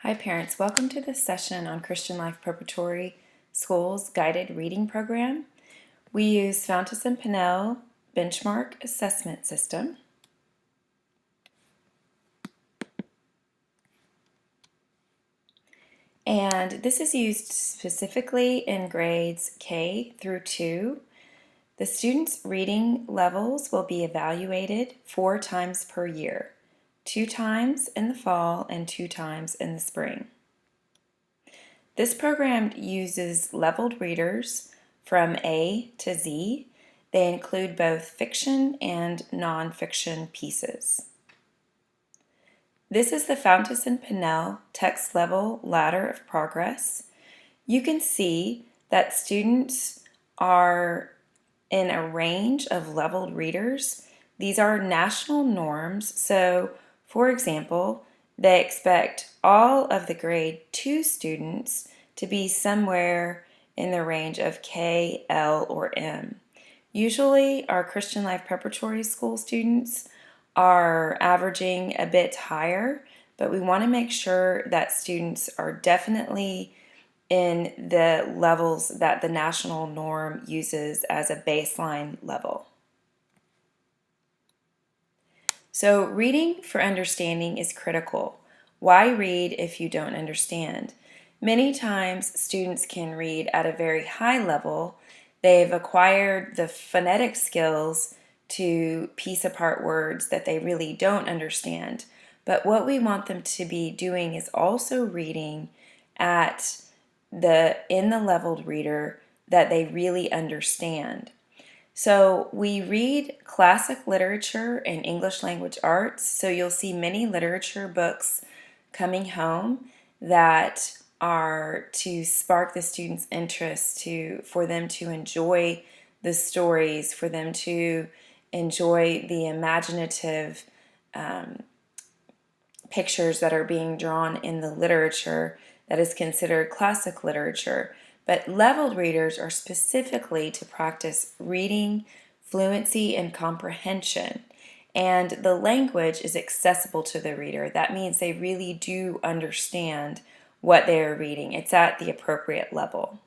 Hi parents, welcome to this session on Christian Life Preparatory School's guided reading program. We use Fountas and Pinnell benchmark assessment system. And this is used specifically in grades K through 2. The students' reading levels will be evaluated 4 times per year, 2 times in the fall and 2 times in the spring. This program uses leveled readers from A to Z. They include both fiction and nonfiction pieces. This is the Fountas and Pinnell text level ladder of progress. You can see that students are in a range of leveled readers. These are national norms. So, for example, they expect all of the grade 2 students to be somewhere in the range of K, L, or M. Usually, our Christian Life Preparatory School students are averaging a bit higher, but we want to make sure that students are definitely in the levels that the national norm uses as a baseline level. So reading for understanding is critical. Why read if you don't understand? Many times students can read at a very high level. They've acquired the phonetic skills to piece apart words that they really don't understand. But what we want them to be doing is also reading in the leveled reader that they really understand. So we read classic literature and English language arts. So you'll see many literature books coming home that are to spark the students' interest, for them to enjoy the stories, for them to enjoy the imaginative pictures that are being drawn in the literature that is considered classic literature. But leveled readers are specifically to practice reading, fluency, and comprehension. And the language is accessible to the reader. That means they really do understand what they are reading. It's at the appropriate level.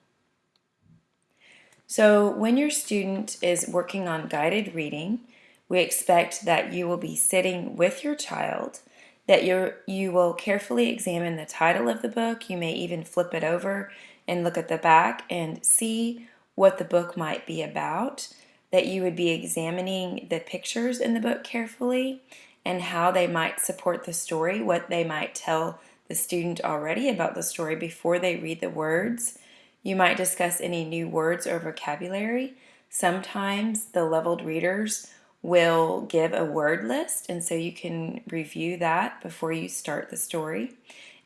So when your student is working on guided reading, we expect that you will be sitting with your child, that you will carefully examine the title of the book. You may even flip it over and look at the back and see what the book might be about, that you would be examining the pictures in the book carefully and how they might support the story, what they might tell the student already about the story before they read the words. You might discuss any new words or vocabulary. Sometimes the leveled readers will give a word list, and so you can review that before you start the story.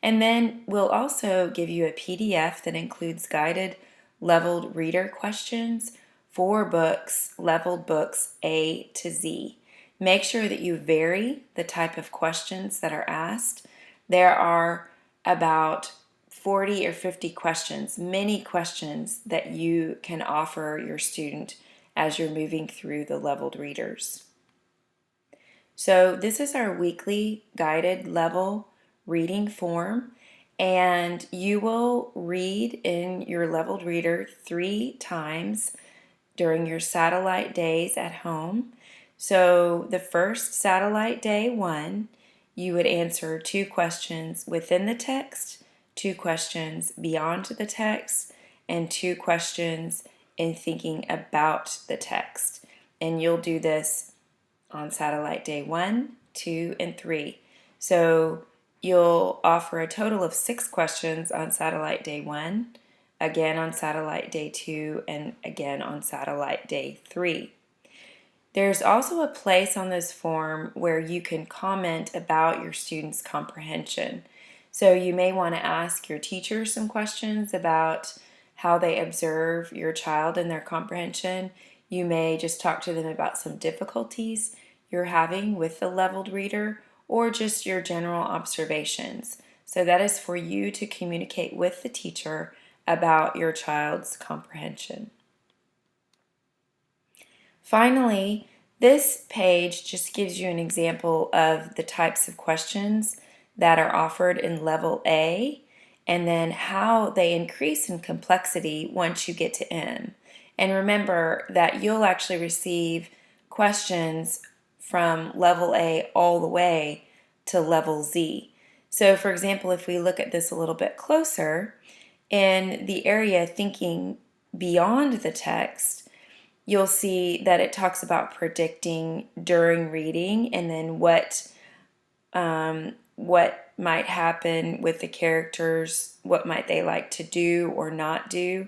And then we'll also give you a PDF that includes guided leveled reader questions for books, leveled books A to Z. Make sure that you vary the type of questions that are asked. There are about 40 or 50 questions, many questions that you can offer your student as you're moving through the leveled readers. So this is our weekly guided level reading form, and you will read in your leveled reader 3 times during your satellite days at home. So the first satellite day 1, you would answer 2 questions within the text, 2 questions beyond the text, and 2 questions in thinking about the text. And you'll do this on satellite day 1, 2, and 3. So you'll offer a total of 6 questions on satellite day 1, again on satellite day 2, and again on satellite day 3. There's also a place on this form where you can comment about your student's comprehension. So you may want to ask your teacher some questions about how they observe your child and their comprehension. You may just talk to them about some difficulties you're having with the leveled reader, or just your general observations. So that is for you to communicate with the teacher about your child's comprehension. Finally, this page just gives you an example of the types of questions that are offered in level A, and then how they increase in complexity once you get to M. And remember that you'll actually receive questions from level A all the way to level Z. So, for example, if we look at this a little bit closer, in the area thinking beyond the text, you'll see that it talks about predicting during reading and then what might happen with the characters, what might they like to do or not do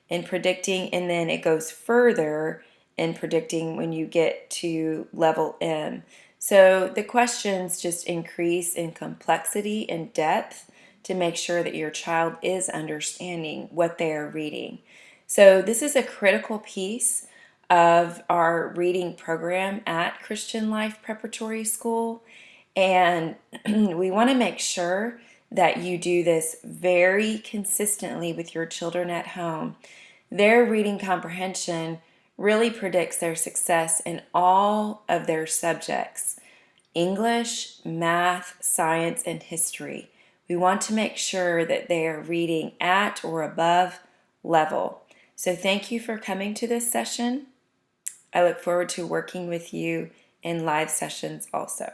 in predicting, and then it goes further in predicting when you get to level M. So the questions just increase in complexity and depth to make sure that your child is understanding what they are reading. So this is a critical piece of our reading program at Christian Life Preparatory School. And we want to make sure that you do this very consistently with your children at home. Their reading comprehension really predicts their success in all of their subjects: English, math, science, and history. We want to make sure that they are reading at or above level. So thank you for coming to this session. I look forward to working with you in live sessions also.